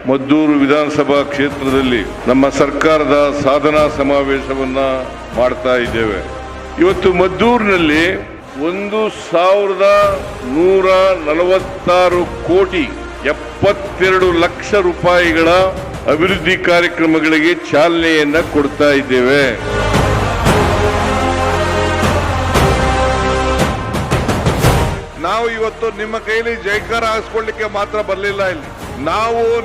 ಮದ್ದೂರು ವಿಧಾನಸಭಾ ಕ್ಷೇತ್ರದಲ್ಲಿ ನಮ್ಮ ಸರ್ಕಾರದ ಸಾಧನಾ ಸಮಾವೇಶವನ್ನ ಮಾಡ್ತಾ ಇದ್ದೇವೆ. ಇವತ್ತು ಮದ್ದೂರಿನಲ್ಲಿ 1,146 ಕೋಟಿ 72 ಲಕ್ಷ ರೂಪಾಯಿಗಳ ಅಭಿವೃದ್ಧಿ ಕಾರ್ಯಕ್ರಮಗಳಿಗೆ ಚಾಲನೆಯನ್ನ ಕೊಡ್ತಾ ಇದ್ದೇವೆ. ನಾವು ಇವತ್ತು ನಿಮ್ಮ ಕೈಲಿ ಜೈಕಾರ ಹಾಕಿಸ್ಕೊಳ್ಳಿಕ್ಕೆ ಮಾತ್ರ ಬರಲಿಲ್ಲ. ಇಲ್ಲಿ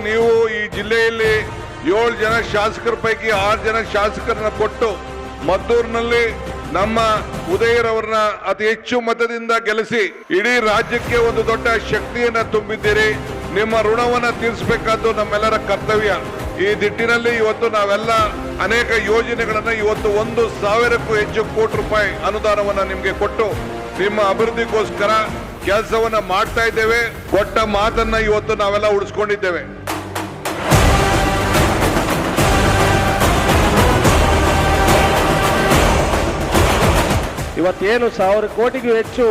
ನೀವು ಈ ಜಿಲ್ಲೆಯಲ್ಲಿ 7 ಜನ ಶಾಸಕರ ಪೈಕಿ 6 ಜನ ಶಾಸಕರನ್ನ ಕೊಟ್ಟು ಮದ್ದೂರಿನಲ್ಲಿ ನಮ್ಮ ಉದಯರವರನ್ನ ಅತಿ ಹೆಚ್ಚು ಮತದಿಂದ ಗೆಲ್ಲಿಸಿ ಇಡೀ ರಾಜ್ಯಕ್ಕೆ ಒಂದು ದೊಡ್ಡ ಶಕ್ತಿಯನ್ನ ತುಂಬಿದ್ದೀರಿ. ನಿಮ್ಮ ಋಣವನ್ನ ತೀರಿಸಬೇಕಾದ್ದು ನಮ್ಮೆಲ್ಲರ ಕರ್ತವ್ಯ. ಈ ನಿಟ್ಟಿನಲ್ಲಿ ಇವತ್ತು ನಾವೆಲ್ಲ ಅನೇಕ ಯೋಜನೆಗಳನ್ನ ಇವತ್ತು 1,000ಕ್ಕೂ ಹೆಚ್ಚು ಕೋಟಿ ರೂಪಾಯಿ ಅನುದಾನವನ್ನ ನಿಮ್ಗೆ ಕೊಟ್ಟು ನಿಮ್ಮ ಅಭಿವೃದ್ಧಿಗೋಸ್ಕರ ಕೆಲಸವನ್ನ ಮಾಡ್ತಾ ಇದ್ದೇವೆ. ಕೊಟ್ಟ ಮಾತನ್ನ ಇವತ್ತು ನಾವೆಲ್ಲ ಉಳಿಸ್ಕೊಂಡಿದ್ದೇವೆ. ಇವತ್ತೇನು 1,000 ಕೋಟಿಗೂ ಹೆಚ್ಚು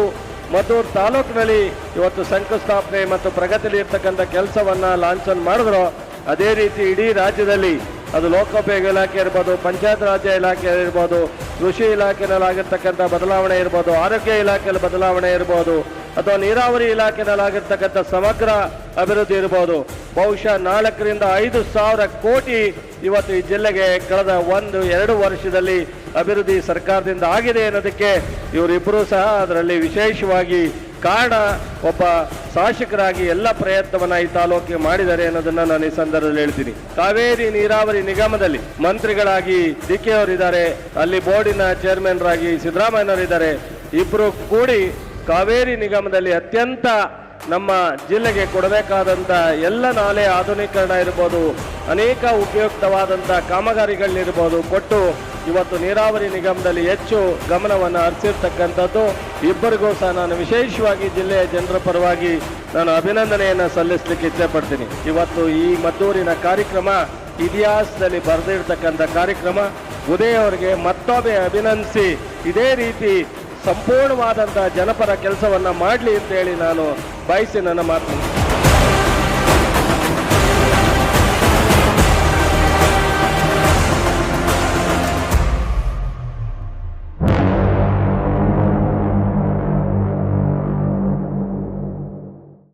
ಮದ್ದೂರು ತಾಲೂಕಿನಲ್ಲಿ ಇವತ್ತು ಶಂಕುಸ್ಥಾಪನೆ ಮತ್ತು ಪ್ರಗತಿಯಲ್ಲಿ ಇರ್ತಕ್ಕಂಥ ಕೆಲಸವನ್ನ ಲಾಂಛನ ಮಾಡಿದ್ರು. ಅದೇ ರೀತಿ ಇಡೀ ರಾಜ್ಯದಲ್ಲಿ ಅದು ಲೋಕೋಪಯೋಗಿ ಇಲಾಖೆ ಇರ್ಬೋದು, ಪಂಚಾಯತ್ ರಾಜ್ಯ ಇಲಾಖೆ ಇರ್ಬೋದು, ಕೃಷಿ ಇಲಾಖೆನಲ್ಲಾಗಿರ್ತಕ್ಕಂಥ ಬದಲಾವಣೆ ಇರ್ಬೋದು, ಆರೋಗ್ಯ ಇಲಾಖೆಯಲ್ಲಿ ಬದಲಾವಣೆ ಇರ್ಬೋದು, ಅಥವಾ ನೀರಾವರಿ ಇಲಾಖೆನಲ್ಲಾಗಿರ್ತಕ್ಕಂಥ ಸಮಗ್ರ ಅಭಿವೃದ್ಧಿ ಇರ್ಬೋದು. ಬಹುಶಃ 4,000 ರಿಂದ 5,000 ಕೋಟಿ ಇವತ್ತು ಈ ಜಿಲ್ಲೆಗೆ ಕಳೆದ 1-2 ವರ್ಷದಲ್ಲಿ ಅಭಿವೃದ್ಧಿ ಸರ್ಕಾರದಿಂದ ಆಗಿದೆ ಅನ್ನೋದಕ್ಕೆ ಇವರಿಬ್ಬರೂ ಸಹ ಅದರಲ್ಲಿ ವಿಶೇಷವಾಗಿ ಕಾರಣ. ಒಬ್ಬ ಶಾಸಕರಾಗಿ ಎಲ್ಲ ಪ್ರಯತ್ನವನ್ನ ಈ ತಾಲೂಕಿಗೆ ಮಾಡಿದ್ದಾರೆ ಅನ್ನೋದನ್ನ ನಾನು ಈ ಸಂದರ್ಭದಲ್ಲಿ ಹೇಳ್ತೀನಿ. ಕಾವೇರಿ ನೀರಾವರಿ ನಿಗಮದಲ್ಲಿ ಮಂತ್ರಿಗಳಾಗಿ DK ಅವರಿದ್ದಾರೆ, ಅಲ್ಲಿ ಬೋರ್ಡಿನ ಚೇರ್ಮನ್ ರಾಗಿ ಸಿದ್ದರಾಮಯ್ಯನವರಿದ್ದಾರೆ. ಇಬ್ಬರು ಕೂಡಿ ಕಾವೇರಿ ನಿಗಮದಲ್ಲಿ ಅತ್ಯಂತ ನಮ್ಮ ಜಿಲ್ಲೆಗೆ ಕೊಡಬೇಕಾದಂಥ ಎಲ್ಲ ನಾಲೆ ಆಧುನೀಕರಣ ಇರ್ಬೋದು, ಅನೇಕ ಉಪಯುಕ್ತವಾದಂಥ ಕಾಮಗಾರಿಗಳಿರ್ಬೋದು ಕೊಟ್ಟು ಇವತ್ತು ನೀರಾವರಿ ನಿಗಮದಲ್ಲಿ ಹೆಚ್ಚು ಗಮನವನ್ನು ಹರಿಸಿರ್ತಕ್ಕಂಥದ್ದು. ಇಬ್ಬರಿಗೂ ಸಹ ನಾನು ವಿಶೇಷವಾಗಿ ಜಿಲ್ಲೆಯ ಜನರ ಪರವಾಗಿ ನಾನು ಅಭಿನಂದನೆಯನ್ನು ಸಲ್ಲಿಸಲಿಕ್ಕೆ ಇಚ್ಛೆಪಡ್ತೀನಿ. ಇವತ್ತು ಈ ಮದ್ದೂರಿನ ಕಾರ್ಯಕ್ರಮ ಇತಿಹಾಸದಲ್ಲಿ ಬರೆದಿರ್ತಕ್ಕಂಥ ಕಾರ್ಯಕ್ರಮ. ಉದಯ್ ಅವರಿಗೆ ಮತ್ತೊಮ್ಮೆ ಅಭಿನಂದಿಸಿ ಇದೇ ರೀತಿ ಸಂಪೂರ್ಣವಾದಂಥ ಜನಪರ ಕೆಲಸವನ್ನ ಮಾಡಲಿ ಅಂತ ಹೇಳಿ ನಾನು ಬಯಸಿ ನನ್ನ ಮಾತು